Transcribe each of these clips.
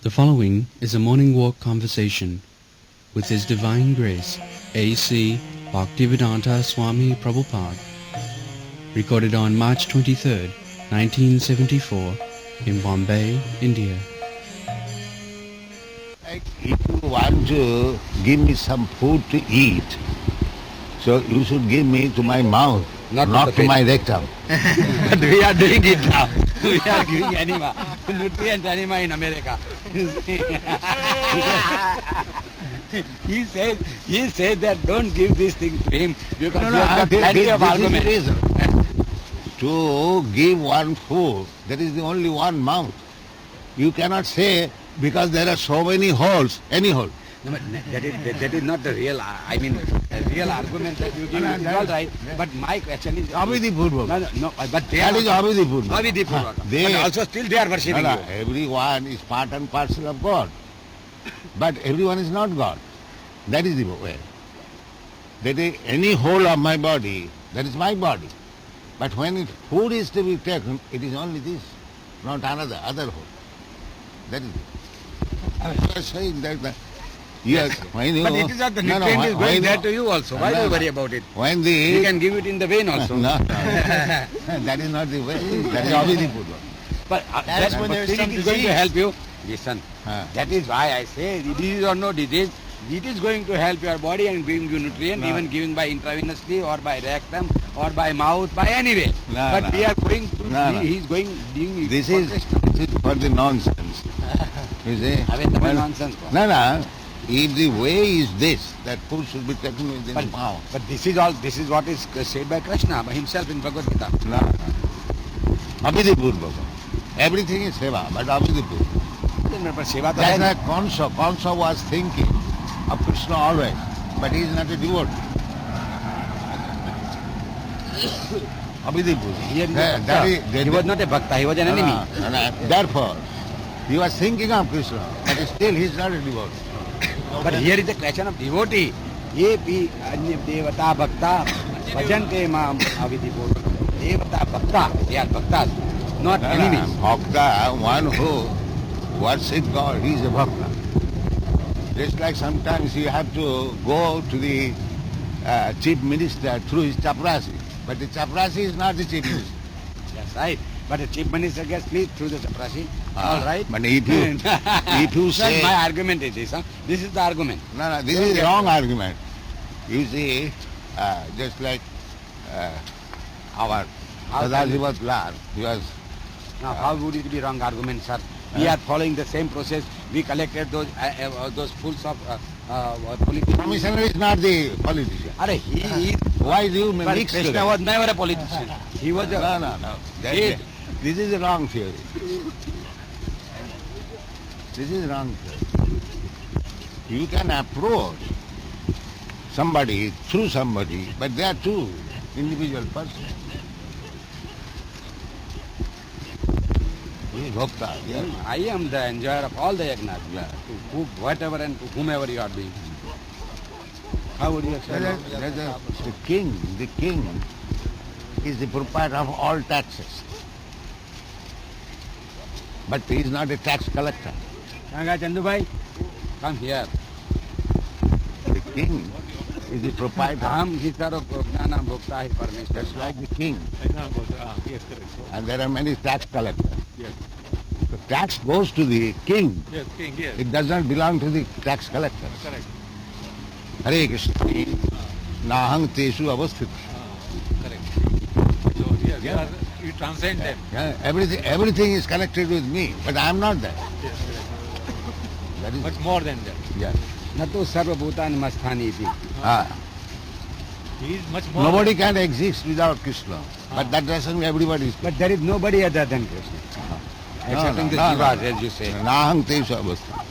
The following is a morning walk conversation with His Divine Grace A.C. Bhaktivedanta Swami Prabhupada, recorded on March 23rd, 1974 in Bombay, India. Like if you want to give me some food to eat, so you should give me to my mouth, not to my rectum. But we are doing it now. We are giving anima, nutrient anima in America. he said that don't give this thing to him because he has got plenty of argument. This is the reason. To give one food, there is the only one mouth. You cannot say because there are so many holes, any hole. No, but that is not the real, a real argument that you give is all right. But my question is... Abhidhi Purvaka. No, but they That is Abhidhi Purvaka. Abhidhi Purvaka. They- But also still they are worshipping you. Everyone is part and parcel of God. But everyone is not God. That is the way. That is any hole of my body, that is my body. But when food is to be taken, it is only this, not other hole. That is it. You are saying that yes, when you... But it is not the No, nutrient is when going there you- to you also. Why do you worry about it? When You the... can give it in the vein also. No, that is not the way. That is Abhidhi Purvaka. But That's when but there is still some it is going to disease. help you. Listen, Huh. that is why I say disease or no disease, it is going to help your body and giving you nutrient, No. even giving by intravenously or by rectum or by mouth, by any way. No, But no. we are going to, No. he is going, doing it. This for is Krishna. for the nonsense. You see? I mean, the Well, nonsense. No. If the way is this, that food should be taken within the mouth. But this is what is said by Krishna by himself in Bhagavad Gita. No. Abhidhi Purvaka. Everything is seva, but Abhidhi Purvaka. But Shiva to That's hai. like Kansa was thinking of Krishna always, but he is not a devotee. Abhidhi He is Purvaka. not a bhakta. He was not a bhakta, he was an enemy. Therefore, he was thinking of Krishna, but still he is not a devotee. But here is the question of devotee. Ye pi anya devata bhakta bhajante maam avidhi purvaka. Devata bhakta, they are bhaktas, not enemies. Bhakta, one who worships God, he is a bhakta. Just like sometimes you have to go to the chief minister through his chaprasi. But the chaprasi is not the chief minister. That's right. But the chief minister gets pleased through the chaprasi. All right. But if you Sir, say... my argument is this. This is the argument. No, this is wrong argument. You see, just like our Sadajivat Lal, he was... Now, how would it be wrong argument, sir? We are following the same process. We collected those fools of politicians. Commissioner is not the politician. Are he is. Why do you But mix Krishna together? was never a politician. He was a... No. He- This is a wrong theory. This is wrong theory. You can approach somebody through somebody, but they are two individual persons. He is bhakta, yes. I am the enjoyer of all the yajnas. Yeah. To whatever and to whomever you are doing. How would you explain? The king is the proprietor of all taxes. But he is not a tax collector. Sanga Chandu bhai, come here. The king is the proprietor. Aham Gitaro Jnana Bhokta Hi Parmeshwar. Just like the king. And there are many tax collectors. Yes. The tax goes to the king. Yes, king, yes. It does not belong to the tax collector. Correct. Hare Krishna. Nahang teshu avasthit. Correct. So, yes, Yeah. you transcend them. Yeah, everything is connected with me, but I am not that. Yes, correct. That is, But more than that. yeah. Natu Sarva Bhutan Masthani iti. He is much more. Nobody can exist without Krishna. But that doesn't mean everybody is. But there is nobody other than Krishna. Excepting the jivas, as you say. Nahang teshu avasthit.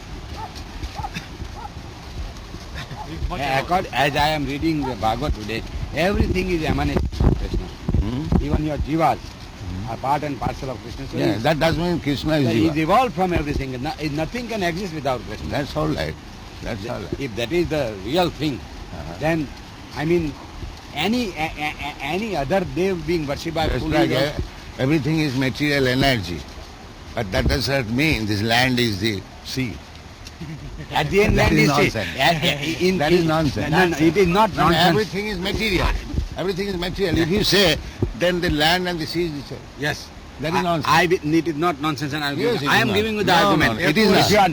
He is much As I am reading the Bhagavad today, everything is emanating from Krishna. Even your jivas are part and parcel of Krishna. So Yeah, he- that doesn't mean Krishna is he is Jiva. evolved from everything. Nothing can exist without Krishna. That's all right. That's all right. If that is the real thing, then any other dev being worshipped by Just foolish like or- everything is material energy. But that does not mean this land is the sea. At the end, That land is is sea. nonsense. That is nonsense. No, it is not No, nonsense. everything is material. Everything is material. If you say, then the land and the sea is the same. Yes. That is nonsense. It is not nonsense, and Yes, it I is am not. giving you the No, argument. no, it is If not. you are-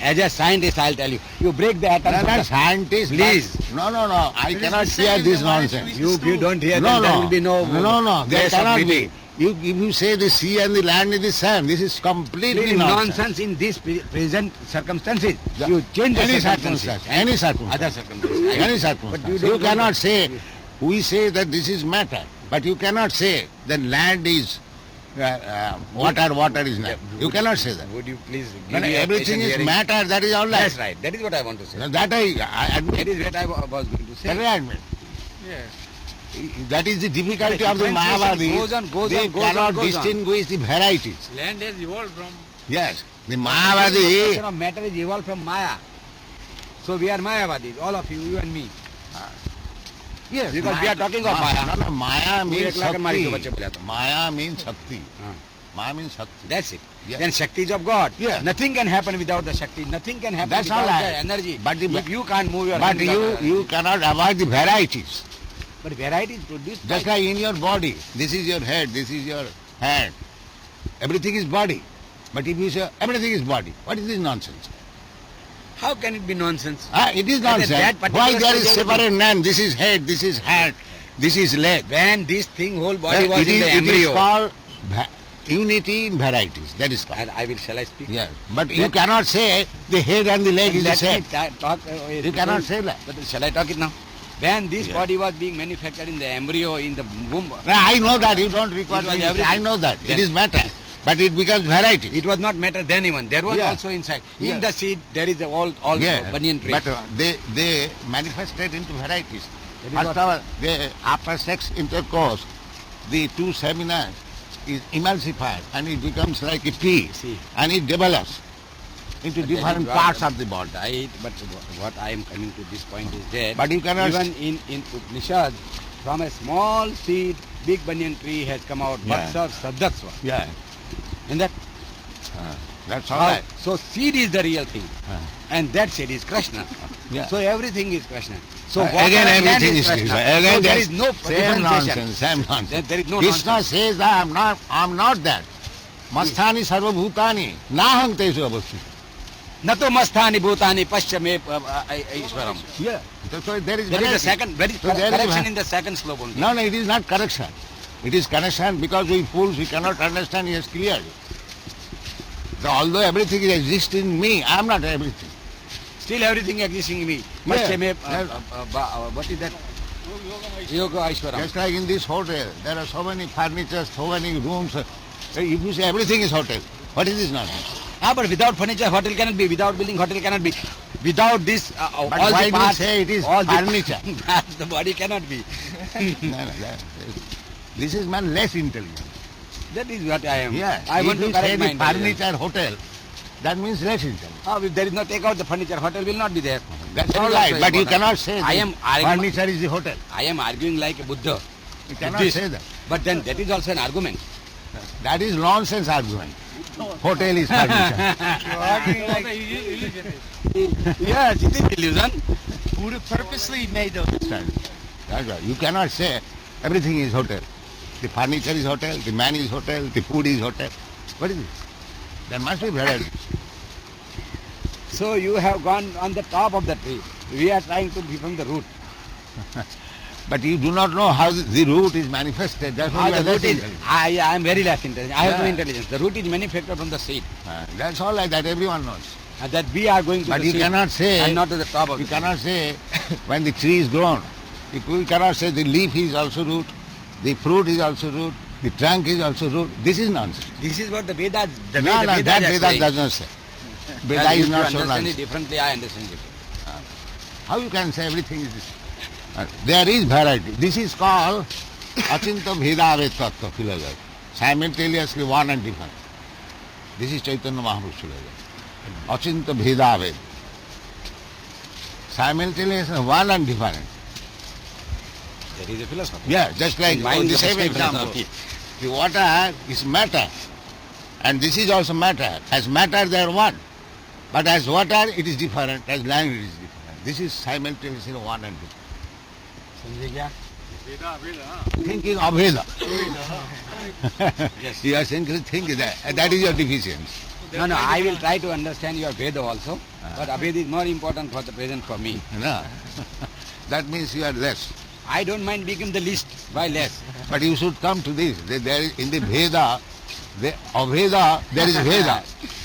as a scientist, I'll tell you. You break the atom. I'm not scientist. Please. but- No. I It is cannot the same hear in the this one nonsense. which You don't hear, No, then there no. will be no. No. There place of cannot be. meeting. If you say the sea and the land is the same, this is completely Really nonsense. nonsense in this present circumstances. The- You change the any circumstances. circumstance, any circumstance. Other circumstances. Any But circumstance. you You, don't know cannot that. say, we say that this is matter, but you cannot say that land is water is not. You cannot say that. Would you please When give me a everything patient is hearing? matter, that is all right. That's right. That is what I want to say. That I That admit. is what I was going to say. That I admit. Yes. That is the difficulty of the Differentiation Mayavadis. goes on, goes They on, goes cannot on, goes on. distinguish the varieties. Land has evolved from. Yes. The The Mayavadi. question of matter is evolved from Maya. So we are Mayavadis, all of you and me. Yes. Because we are talking of Maya. No, Maya means एक लाख हमारी Shakti. के बच्चे बोले तो। Maya means Shakti. हाँ. Maya means Shakti. That's it. Yes. Then Shakti is of God. Yeah. Nothing can happen without the Shakti. Nothing can happen That's all without right. the energy. But the- if you can't move your But hand without you energy. you cannot avoid the varieties. But variety is produced Just by like in your body. This is your head, this is your hand. Everything is body. But if you say everything is body, what is this nonsense? How can it be nonsense? It is That nonsense. particular Why there is stage of separate name? This is head, this is hand, this is leg. When this thing, whole body was It in is, the it is embryo. called unity in varieties. That is called. And I will, shall I speak? Yes. But you cannot say the head and the leg is the Let same. me talk. You cannot say that. But shall I talk it now? When this Yeah. body was being manufactured in the embryo, in the womb, I know that. You don't require It was me to say. everything. I know that. Then- It is matter. But it becomes variety. it was not matter then even. There was Yeah. also inside. Yeah. In the seed, there is all Yeah, banyan tree. but they manifested into varieties. That is First what- of all, after sex intercourse, the two semina is emulsified and it becomes like a pea See. and it develops into But that different is what- parts of the body. Right, but what I am coming to this point is that But you cannot- even in Upanishad, from a small seed, big banyan tree has come out. Yeah. Vatsa Saddatsva. Yeah, And that that's all right. so seed is the real thing, and that seed is Krishna. Yeah. So everything is Krishna. So Again, whatever land everything is Krishna. Krishna. Again, So there that's is no same differentiation. nonsense, same nonsense. There is no Krishna nonsense. says that I'm not that. Masthani sarvabhutani naham tesu avasthi. न तो मस्थानि भूतानि पश्च मे ईश्वरम. Yeah. So there is There is a variety. second, very So there is correction va- in the second slope only. No, it is not correction. It is correction because we fools, we cannot understand yes clearly. So although everything exists in me, I am not everything. Still everything existing in me. Yeah. Pashya me, Yeah. what is that? Yoga Aishwaram. Just like in this hotel, there are so many furniture, so many rooms. If you say everything is hotel, what is this nonsense? But without furniture, hotel cannot be. Without building, hotel cannot be. Without this, But all why the do you parts, say it is all the furniture? parts, the body cannot be. No, this is man less intelligent. That is what I am. Yeah. I if want to you say correct my the intelligence. furniture hotel, that means less intelligent. If there is no take out the furniture, hotel will not be there. That's That all is right, also but you important. cannot say I the am arguing- furniture is the hotel. I am arguing like a Buddha. You cannot Buddhist. say that. But then that is also an argument. That is nonsense argument. Hotel is furniture. Yes, it is illusion. Buddha purposely made those. That's right. You cannot say everything is hotel. The furniture is hotel, the man is hotel, the food is hotel. What is it? There must be variety. So you have gone on the top of the tree. We are trying to be from the root. But you do not know how the root is manifested. That's why How you are the root less is, intelligent. I am very less intelligent. I have no Yeah. intelligence. The root is manufactured from the seed. That's all like that. Everyone knows. And that we are going to But the you seed cannot say. and not to the top of You the tree. cannot say when the tree is grown. You cannot say the leaf is also root, the fruit is also root, the trunk is also root. This is nonsense. This is what the Vedas, the No, way the no, Vedas that are Veda saying. does not say. Veda Well, is if you not so understand it nonsense. differently, I understand it. How you can say everything is this? There is variety. This is called Achinta Bheda Tattva philosophy. Simultaneously one and different. This is Chaitanya Mahaprabhu's philosophy. Achinta Bheda Ved. Simultaneously one and different. That is a philosophy. Yeah, just like Mine is the a same special example. philosophy. The water is matter. And this is also matter. As matter they are one. But as water it is different, as language it is different. This is simultaneously one and different. समझे क्या? Thinking Abheda. Yes. You are simply thinking that is your deficiency. No, I will try to understand your Veda also, but Abhed is more important for the present for me. No. That means you are less. I don't mind becoming the least by less. But you should come to this. There is, in the Veda, the Aveda, there is Veda.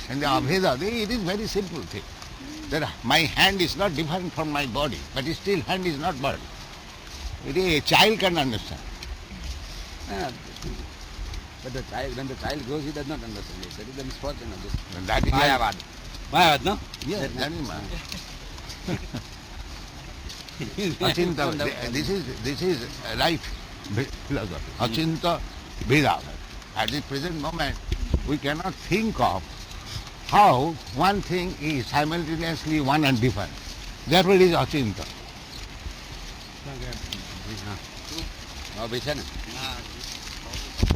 And the Aveda, it is very simple thing. That my hand is not different from my body, but still hand is not body. It is, a child can understand. Ah, but the child, when the child grows, he does not understand it. That is the misfortune of this. And that is Mayavad. Mayavad, no? Yes, that is Achinta, this is right philosophy. Achinta Veda. At the present moment, we cannot think of how one thing is simultaneously one and different. Therefore it is Achinta. Oh, Bishana.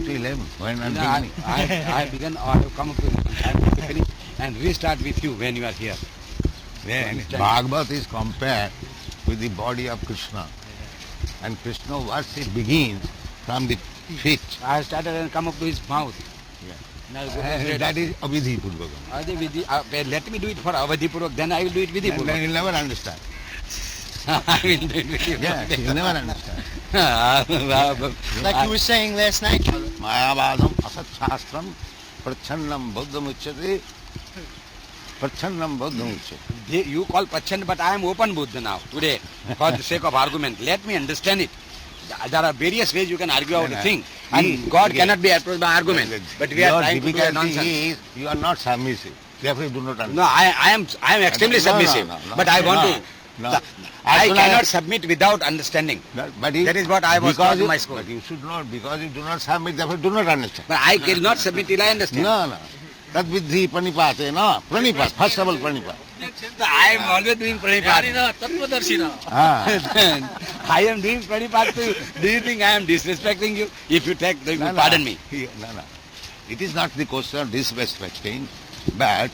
Till him, when I'm I beginning. have begun, or I have come up with an epiphany and restart with you when you are here. Then Bhagavad is compared with the body of Krishna. And Krishna worship begins from the feet. I have started and come up to his mouth. Now go to That is Avidhi Purvakam. let me do it for Avadhipurvak, then I will do it And Vidhipurvak. then you'll never understand. I will do it Vidhipurvak. Yes, you'll never understand. Like you were saying last night. Mayavadam asat shastram prachannam buddham uchyate prachannam buddham uchyate. You call Prachand, but I am open Buddha now, today, for the sake of argument. Let me understand it. There are various ways you can argue out a thing, and God cannot be approached by argument. But we are trying to do a nonsense. Is you are not submissive. Therefore you do not understand. No, I am extremely submissive, no, but I want to. No. I As soon cannot as- submit without understanding. But That is what I was taught in my school. But you should not, because you do not submit, therefore do not understand. But I cannot submit till I understand. No. Tad vidhi pranipate, no. Pranipat, first of all pranipat. I am always doing Pranipat. I am doing Pranipat to you. Do you think I am disrespecting you? If you take, you will pardon me. No. It is not the question of disrespecting, but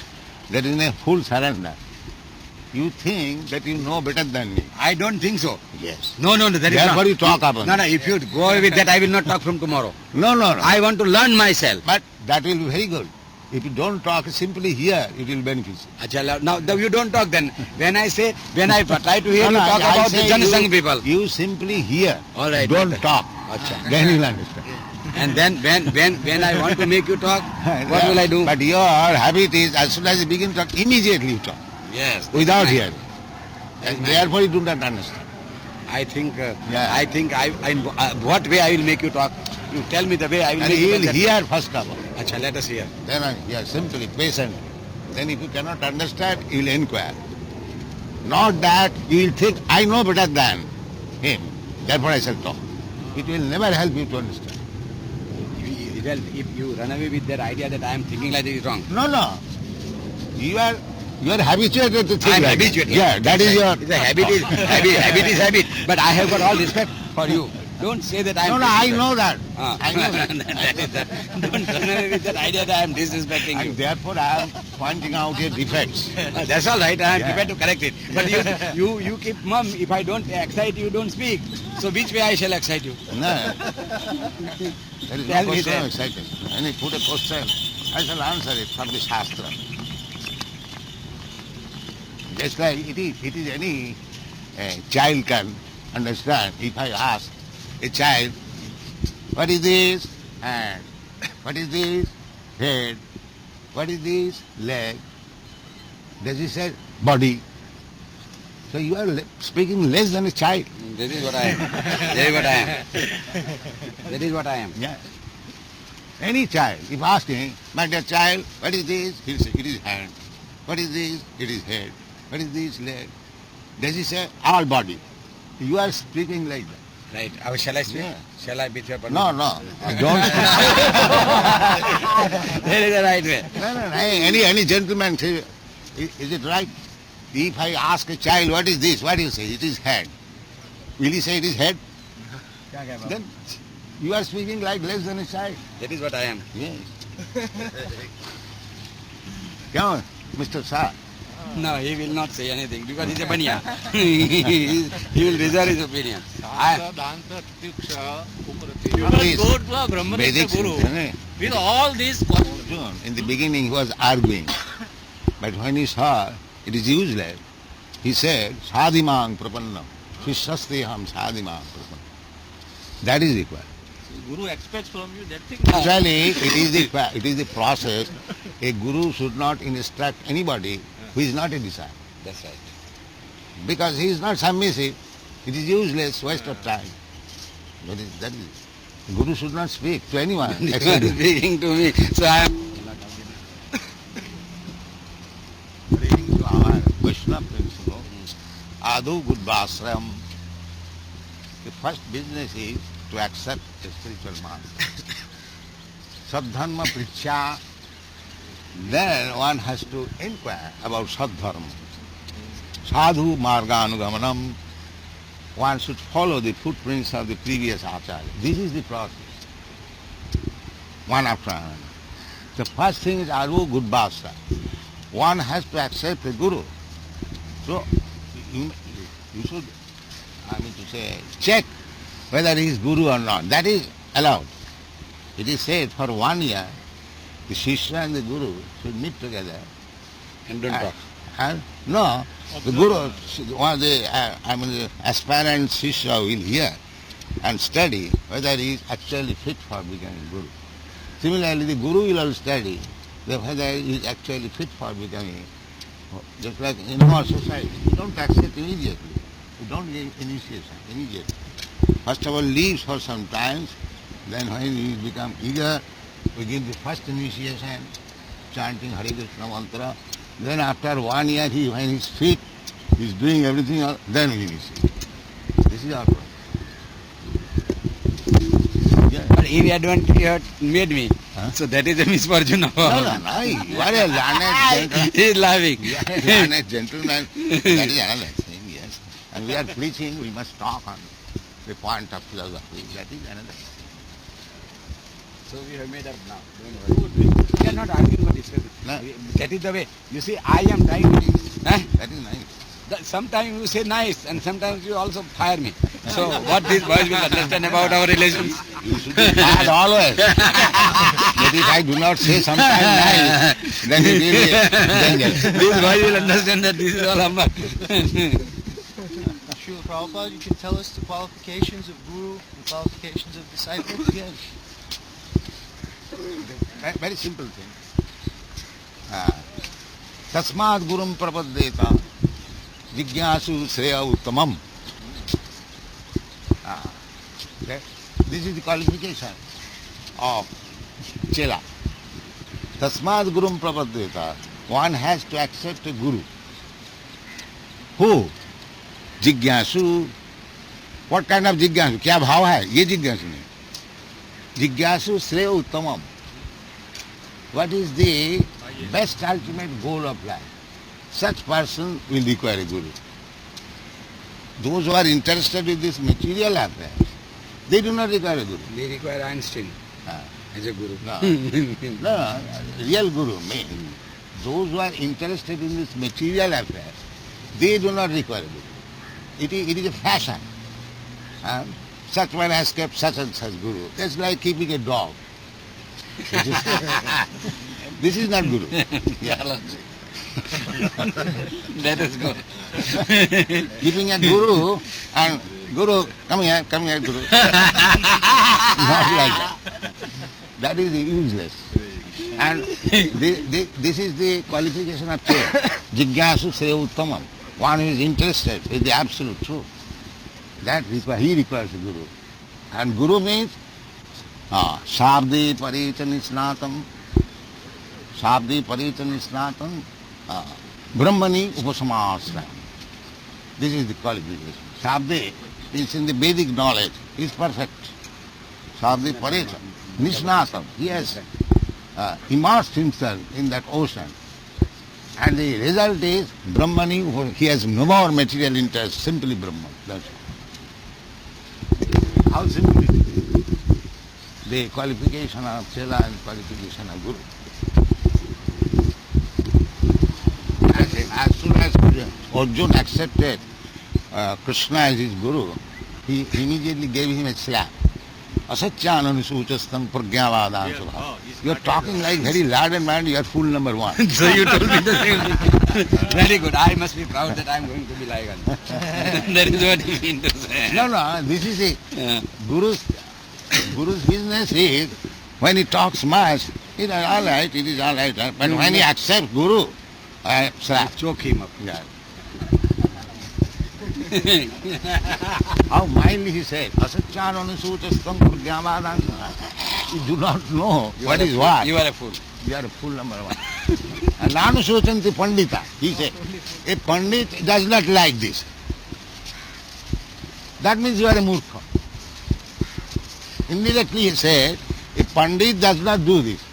there is a full surrender. You think that you know better than me. I don't think so. Yes. No, that is Therefore not. you talk about No, it. if you go away with that, I will not talk from tomorrow. No. I want to learn myself. But that will be very good. If you don't talk, simply hear, it will benefit you. Achha, now you don't talk then. When I try to hear you No, talk I about the say Janasangh people. You simply hear. All right, Don't okay. talk. Achha. Then you will understand. And then when I want to make you talk, what will I do? But your habit is, as soon as you begin to talk, immediately you talk, Yes. without hearing. That's And nice. therefore you do not understand. I think Yeah. what way I will make you talk. You tell me the way I will And make he you will talk. hear first of all. Achha, let us hear. Then simply, patiently. Then if you cannot understand, you will inquire. Not that you will think, I know better than him. Therefore I shall talk. It will never help you to understand. Well, if you run away with that idea that I am thinking like this is wrong. No. You are habituated to think I am like that. habituated. Yeah, that is your... The habit is habit. But I have got all respect for you. Don't say that I am. No, I know that. Ah. I know that. That is that. Don't run away with that idea that I am disrespecting you. And therefore I am pointing out your defects. That's all right. I am Yeah. prepared to correct it. But you keep mum. If I don't excite you, don't speak. So which way I shall excite you? No. There is no Tell me question then. of excitement. When you put a question, I shall answer it from the Shastra. Just like it is any child can understand. If I ask a child, what is this hand? What is this head? What is this leg? Does he say body? So you are speaking less than a child. That is what I am. That is what I am. That is what I am. Yeah. Any child, if asking, my dear child, what is this? He'll say, it is hand. What is this? It is head. What is this? Leg. Does he say all body? You are speaking like that. Right. Shall I speak? Yeah. Shall I with your permission? No. Don't. That is the right way. No. Any gentleman say, is it right? If I ask a child, what is this? What do you say? It is head. Will he say it is head? Then you are speaking like less than a child. That is what I am. Yes. Come on, Mr. Shah. No, he will not say anything because he's a banya. He will reserve his opinion. Please. Go to a Brahmanista Vedic Guru Sutta, with all these Arjuna, in the beginning he was arguing. But when he saw it is useless, he said, Sadhimang prapannam. Shishasteham sadhimang prapannam. That is required. Guru expects from you that thing. Actually, it is the process. A guru should not instruct anybody who is not a disciple. That's right. Because he is not submissive. It is useless, waste of time. That is it. The guru should not speak to anyone. You are except him. speaking to me, so I am. According to our Vaishnava principle, Adu Buddhasram, the first business is to accept a spiritual master. Sadharma Prichya, then one has to inquire about Sadharma. Sadhu Marganugamanam, one should follow the footprints of the previous Acharya. This is the process, one after another. The first thing is Adu Buddhasram. One has to accept the Guru. So, you should, check whether he is Guru or not. That is allowed. It is said for 1 year, the Shishya and the Guru should meet together. And don't talk. And no, the Guru, the aspirant Shishya will hear and study whether he is actually fit for becoming Guru. Similarly, the Guru will also study whether he is actually fit for becoming, just like in our society, you don't accept immediately. You don't give initiation immediately. First of all, leaves for some time, then when he become eager, we give the first initiation, chanting Hare Krishna mantra. Then after 1 year, when he is fit, he is doing everything else, then we initiate. This is our process. But if advantage you had made me, Huh? so that is a misfortune of No, you are a learned gentleman. He is laughing. You are a learned gentleman. That is another thing, yes. And we are preaching, we must talk on the point of philosophy. That is another thing. So we have made up now. Don't worry. We are not arguing or discussing. No. That is the way. You see, I am trying to. That is nice. Sometimes you say nice and sometimes you also fire me. So what these boys will understand about our relations? You should be bad always. But if I do not say sometimes nice, then it will be dangerous. These boys will understand that this is all Amma. Srila Prabhupada, you can tell us the qualifications of guru and qualifications of disciple? Yes. Very simple thing. Tasmad gurum prapaddeta jigyasu shreya uttamam. This is the qualification of Chela. Tasmad gurum prapaddeta. One has to accept a guru. Who? Jigyasu. What kind of jigyasu? क्या भाव है? ये जिज्ञासु नहीं. Jigyasu Shreya Uttamam. What is the best ultimate goal of life? Such person will require a guru. Those who are interested in this material affairs, they do not require a guru. They require Einstein as a guru. No, real guru means those who are interested in this material affairs, they do not require a guru. It is a fashion. Such one has kept such and such guru. That's like keeping a dog. This is not guru. Yeah. That is good. Keeping a guru and guru, come here, guru. Not like that. That is useless. And this is the qualification of Chela. Jigyasu Shreya Uttamam. One who is interested in the absolute truth. He requires a guru. And guru means Shabdi Paricha Nisnatam. Shabdi Paricha Nisnatam. Brahmani Upasamasrayam. This is the qualification. Shabdi is in the Vedic knowledge. He is perfect. Shabdi Paricha Nisnatam. He has immersed himself in that ocean. And the result is Brahmani, he has no more material interest, simply Brahman. That's it. How simple it is. the qualification of Chela and qualification of Guru. As soon as Arjuna accepted Krishna as his Guru, he immediately gave him a slap. Asatyananu suchastam pragyavadam subha. Oh, You are talking like very loud and loud, you are fool number one. So you told me the same thing. Very good. I must be proud that I am going to be like Arjuna. That is what he means to say. No, this is it. Yeah. Guru's business is, when he talks much, it is all right, it is all right. But when he accepts Guru, slap. Choke him up. Yeah. How mildly he said, Asatyananu suchastam pragyavadam subha. You do not know what is what. You are a fool. You are a fool number one. And Nanu Suchanti Pandita, he said, a Pandit does not like this. That means you are a murkha. Indirectly he said, a Pandit does not do this.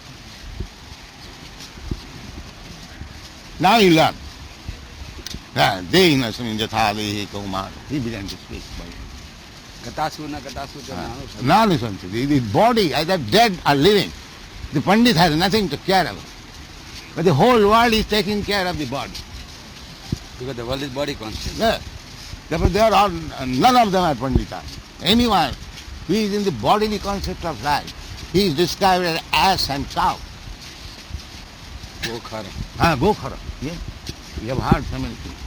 Now you learn. Dehinasmin jathadehi kaumar. He began to speak. Katasu na katasu Nanu Suchanti, the body, either dead or living, the Pandit has nothing to care about. But the whole world is taking care of the body. Because the world is body conscious. Yeah. Therefore, they are all, none of them are Panditas. Anyone who is in the bodily concept of life, he is described as ass and cow. Gokhara. Gokhara. Yeah. We have heard so many things.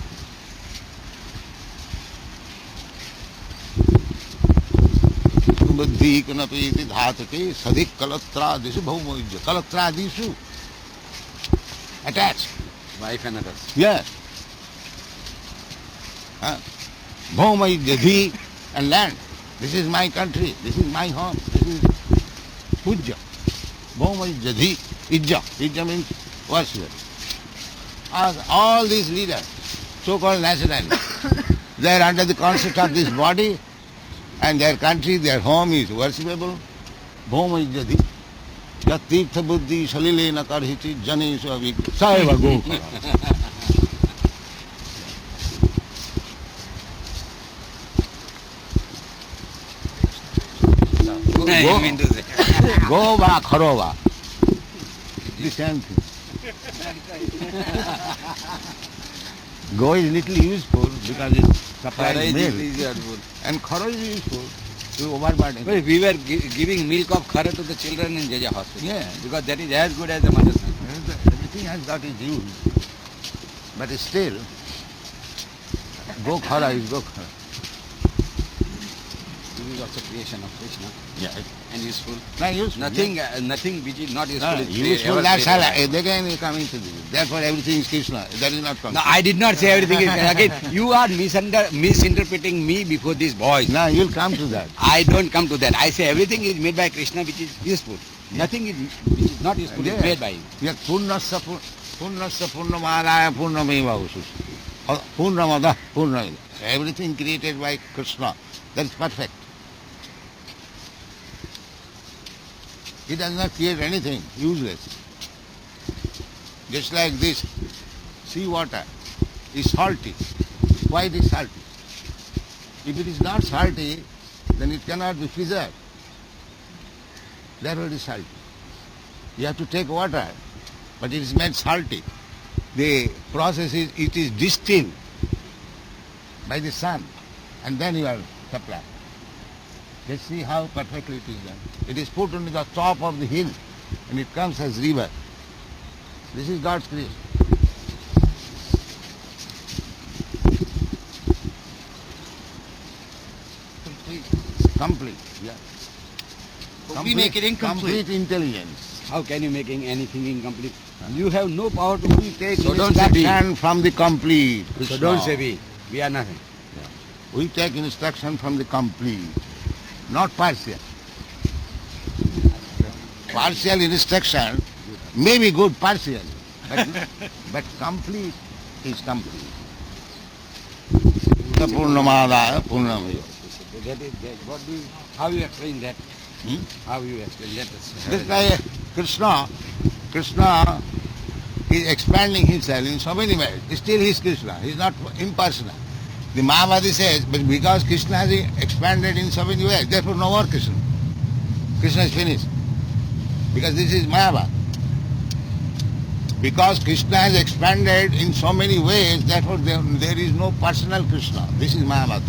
Buddhi kunapiti dhatake sadik kalatradisu bhaumojya. Kalatradisu. Attached. Wife and others. Yes. Bhaumajya, and land. This is my country. This is my home. This is Pujya. Bhaumajya, Ijja. Ijja means worship. All these leaders, so-called nationalists, they are under the concept of this body, and their country, their home is worshipable. Bhaumajya, Yat tirtha buddhi salilena karhiti janesu avik saiva gokhara. You mean to say. Go va kharo va. The same thing. Go is little useful because it supplies milk. And kharo is useful to overburden. Well, we were giving milk of khara to the children in Jaja hospital. Yeah. Because that is as good as the mother's milk. Everything has got its use. But still, go khara is go khara. This is also creation of Krishna. Yeah. And useful. Not useful. Nothing which is not useful. No, is useful, ever that's all. created. Again you come into this. Therefore everything is Krishna. That is not No, Krishna. I did not say everything is again. You are misinterpreting me before these boys. Now you'll come to that. I don't come to that. I say everything is made by Krishna which is useful. Nothing is which is not useful is made by him. Yat purnasya purnamadaya purnameva usus. Purnamada purnamada. Everything created by Krishna. That is perfect. He does not create anything useless. Just like this sea water is salty. Why it is salty? If it is not salty, then it cannot be preserved. Therefore it is salty. You have to take water, but it is made salty. The process is, it is distilled by the sun, and then you are supplied. Let's see how perfectly it is done. It is put on the top of the hill, and it comes as river. This is God's creation. Complete, yeah. We make it incomplete. Complete intelligence. How can you making anything incomplete? You have no power to We take So don't say we. instruction from the complete. So don't say we. We are nothing. We take instruction from the complete, not partial. Partial instruction may be good partial, but complete is complete. Purnamadaya Purnamaya. How you explain that? Hmm? How you explain that? This guy, Krishna is expanding himself in so many ways. Still he is Krishna. He is not impersonal. The Mahavadi says, but because Krishna has expanded in so many ways, therefore no more Krishna. Krishna is finished. Because this is Mayavad. Because Krishna has expanded in so many ways, therefore there is no personal Krishna. This is Mayavad.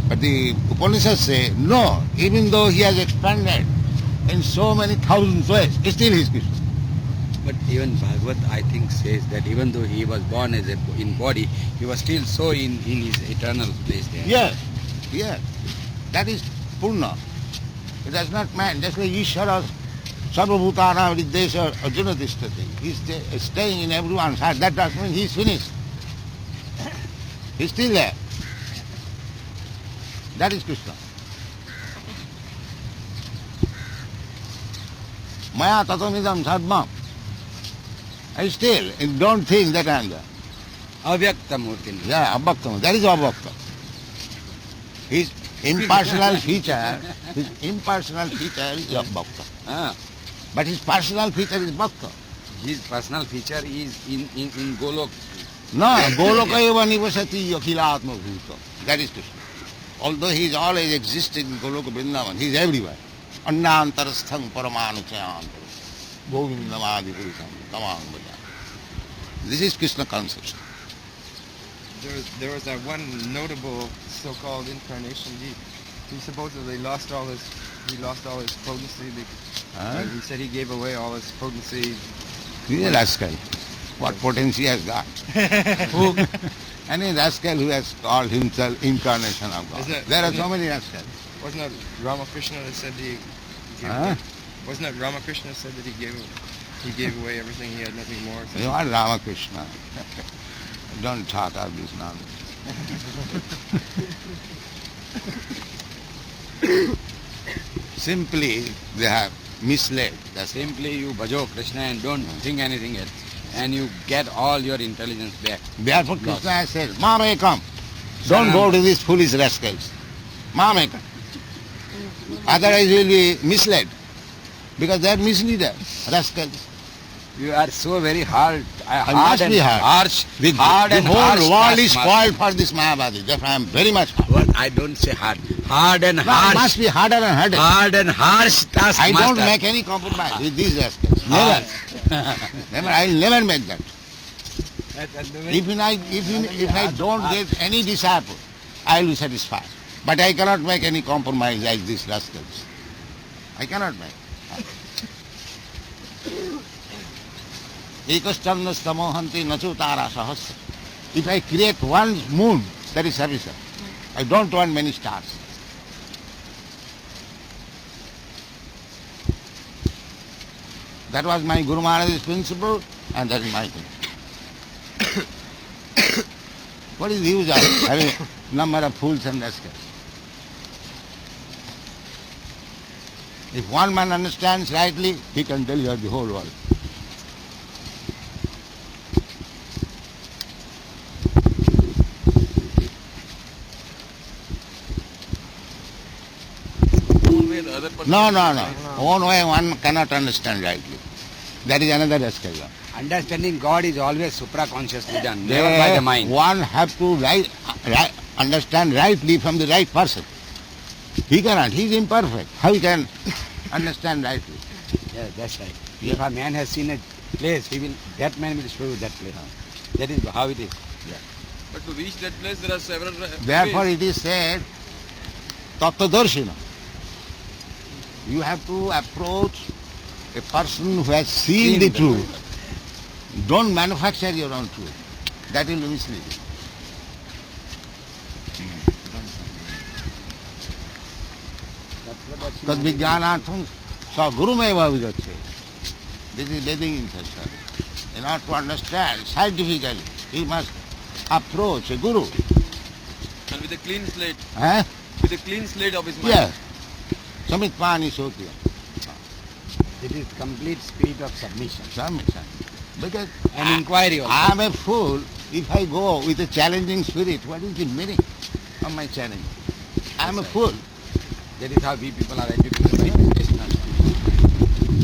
But the Upanishads say, no, even though he has expanded in so many thousands ways, still he is Krishna. But even Bhagavad, I think, says that even though he was born as in body, he was still so in his eternal place there. Yes, yes. That is Purna. It does not man. Just like Ishvara, Sarvabhutana Viddesha Arjuna Tishtati. He is staying in everyone's heart. That doesn't mean he is finished. He is still there. That is Krishna. Maya tatamidam sadmam. I still don't think that I am there. Avyakta Murti. Yeah, abhakta. That is abhakta. His impersonal feature is abhakta. Ah, But his personal feature is bhakta. his personal feature is in Golok. No, Goloka eva nivasati akhilatma bhuta. That is Krishna. Although he is always existing in Goloka Vrindavan, he is everywhere. Annantarastham paramanuchayantaram. Govindamadi purusham tamam bhaja. This is Krishna conception. There was that one notable so-called incarnation. He supposedly lost all his potency. He said he gave away all his potency. He is a rascal. What potency he has got? Who? Any rascal who has called himself incarnation of God. There are so many rascals. Wasn't that Ramakrishna that said he gave Huh? away? Wasn't that Ramakrishna said that he gave away everything? He had nothing more. So You are Ramakrishna. Don't talk of this nonsense. Simply they have misled. That's it. Simply you bhajo Krishna and don't think anything else. And you get all your intelligence back. Therefore Krishna has said, Mamekam. Don't go to these foolish rascals. Mamekam. Otherwise you will be misled. Because they are misleaders, rascals. You are so very hard, must and be hard. harsh. The hard and whole harsh world is taskmaster. spoiled for this Mayavadi. Therefore I am very much hard. Well, I don't say hard. Hard and No, it harsh. must be harder and harder. Hard and harsh taskmaster. I don't make any compromise with these rascals. Never. Never. I will never make that. If I don't get any disciple, I will be satisfied. But I cannot make any compromise like these rascals. I cannot make. Ekashchandas tamohanti nachu tara sahasra. If I create one moon, that is sufficient. I don't want many stars. That was my Guru Maharaj's principle, and that is my thing. What is the use of having number of fools and rascals? If one man understands rightly, he can tell you the whole world. One way or the other person. No. One way one cannot understand rightly. That is another rascal. Understanding God is always supraconsciously done, never by the mind. One have to understand rightly from the right person. He cannot. He is imperfect. How he can understand rightly? Yeah, that's right. Yeah. If a man has seen a place, that man will show you that place. That is how it is. But to reach that place, there are several Therefore ways. it is said, Tattvadarshina. You have to approach a person who has seen the truth. Don't manufacture your own truth. That will be misleading. Tad vijnanatham sa gurumeva vijache. This is Vedic instruction. In order to understand scientifically, he must approach a guru. And with a clean slate. Huh? With a clean slate of his mind. Yes. Samit pani sotya. It is complete spirit of submission Submission. Because and inquiry also. I am a fool if I go with a challenging spirit. What is the meaning of my challenge? I am a fool. That is how we people are educated by educational.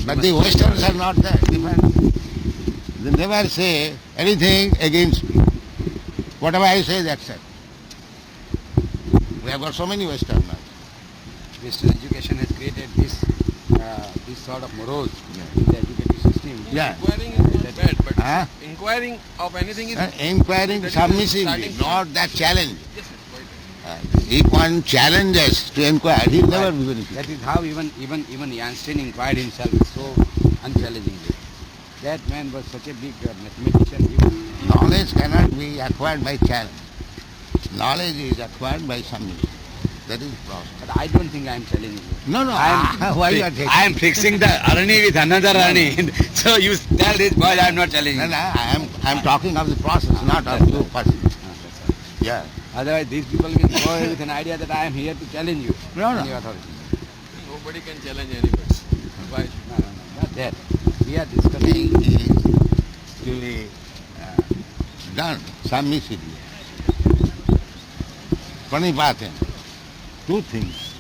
But the Westerns are not that different. They never say anything against me. Whatever I say, that's it. We have got so many Westerners. Western education has created this this sort of morose in the educative system. Yeah. Inquiring is not bad, but Huh? inquiring of anything is Inquiring that is submissively, starting not that challenge. yes, quite. If one challenges to inquire, he'll never be beneficial. That is how even Einstein inquired himself so unchallengingly. That man was such a big mathematician. He was, Knowledge cannot be acquired by challenge. Knowledge is acquired by submission. That is the process. but I don't think I am challenging you. No, why you are taking? I am fixing the Arani with another Arani. So you tell this boy I am not challenging No, you. I am talking of the process, not of you person. That's all. Yeah. Otherwise these people will go away with an idea that I am here to challenge you. No, no. Any authority. Nobody can challenge anybody. Why? No, not that. We are He discussing. is really done submissively. Pranipatena. Two things.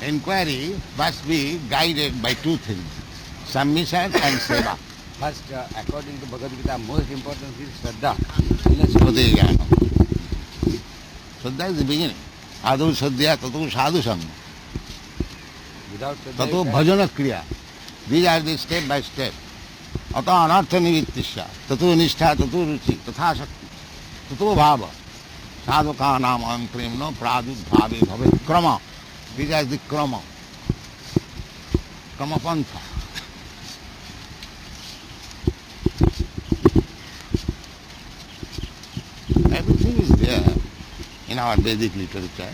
Inquiry must be guided by two things. Submission and seva. First, according to Bhagavad Gita, most important is Shraddha. Unless Swadhi jnana. Shraddha is the beginning. Adu sadhya tatu sadhu sangha. without Shraddha, Tato you can't- bhajana kriya. These are the step by step. Ata anartha nivittisya. Tato nishtha, tato ruchi, tatha shakti. Tato bhava. Sadhaka nam premno pradudbhave bhave krama. These are the krama. Krama pantha. Everything is there in our Vedic literature.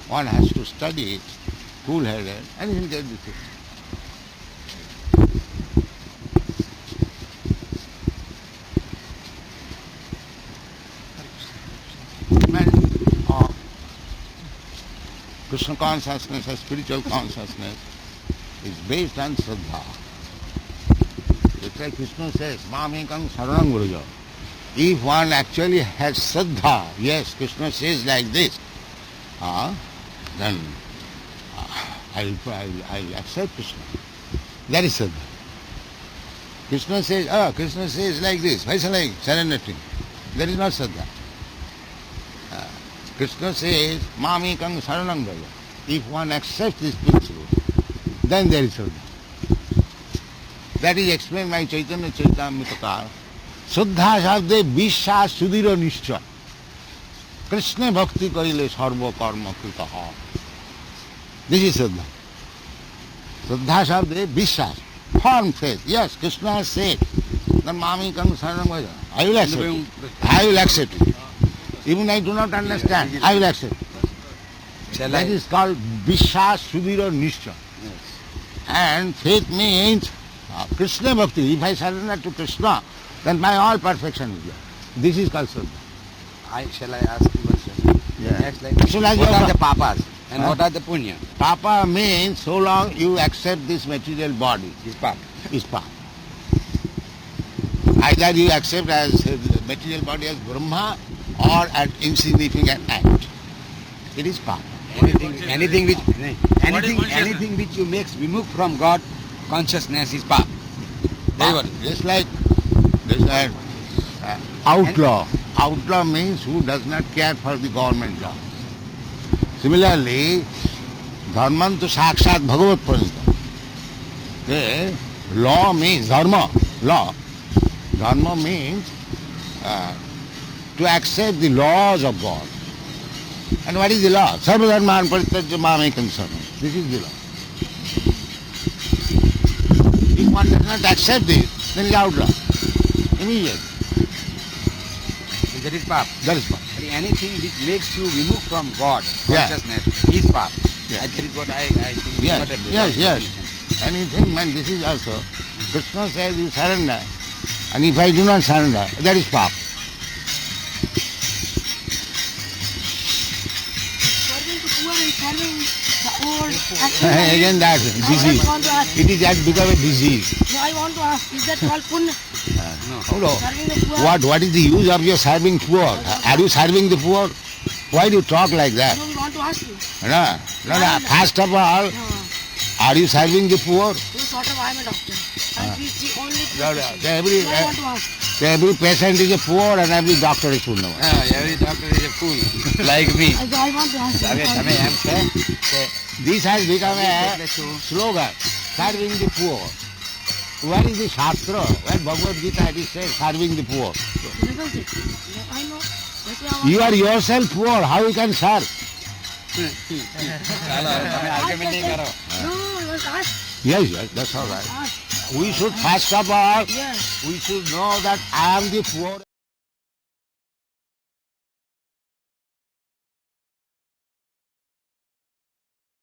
One has to study it, cool-headed, and he will get the thing. Of Krishna consciousness and spiritual consciousness is based on Shraddha. It's like Krishna says, Mamekam Saranam Vraja. If one actually has Shraddha, yes, Krishna says like this, then I'll accept Krishna. That is Shraddha. Krishna says like this, why shall I surrender to him? That is not Shraddha. Krishna says, Mamekam Saranam Vraja. If one accepts this principle, then there is Shraddha. That is explained by Chaitanya Charitamrita. Shraddha shabde Vishwas Sudhira Nishcha. Krishna bhakti karile sarva karma kritaha. This is Shraddha. Shraddha shabde Vishwas. Firm faith. Yes, Krishna has said, then Mamekam Saranam Vraja. I will accept it. I will accept it. Even I do not understand, I will accept it. Shall That I? is called Vishwas Sudhira Nishcha. Yes. And faith means Krishna bhakti. If I surrender to Krishna, then my all perfection is there. This is called Shraddha. Shall I ask you one question? Yeah. Next, like, Shall I what go are back? the papas and Huh? what are the punya? Papa means so long you accept this material body Is papa. is papa. Either you accept as the material body as Brahma or an insignificant act. It is papa. Anything which What is consciousness? anything which you makes remove from God consciousness is papa. Very good. Just like outlaw. Outlaw means who does not care for the government law. Similarly, dharman to sakshat bhagavat pranita. Okay? Law means dharma. Law. Dharma means to accept the laws of God. And what is the law? Sarva dharman parityajya mamekam saranam. This is the law. If one does not accept this, then he is outlaw. Immediately. That is papa. That is papa. Anything which makes you remove from God Yeah. consciousness is papa. Yeah. That is what I think. is not a Yes, different yes. Anything, man, this is also, Krishna says you surrender, and if I do not surrender, that is papa. Serving the poor and serving the old. Again that, I disease. want to ask, It is has become a disease. no, I want to ask, is that called punya? No. Serving the poor? What is the use of your serving poor? Are you serving the poor? Why do you talk like that? No, we want to ask you. No. First of all, are you serving the poor? You sort of, I am a doctor. And we see only Yeah, poor yeah. people. Every- So I want to ask, every patient is a poor and every doctor is Punnavan. Every doctor is a fool, like me. I want to ask હવે તમે એમ છે કે This has become a એટલે શું? slogan, serving the poor. Where is the Shastra? Where Bhagavad Gita it is said, serving the poor. I know. That's why I want You are yourself poor, how you can serve? ચાલો હવે તમે argument નહીં કરો. No, let's ask. Yes, that's all right. Ask. We should first of all, Yes. we should know that I am the poor.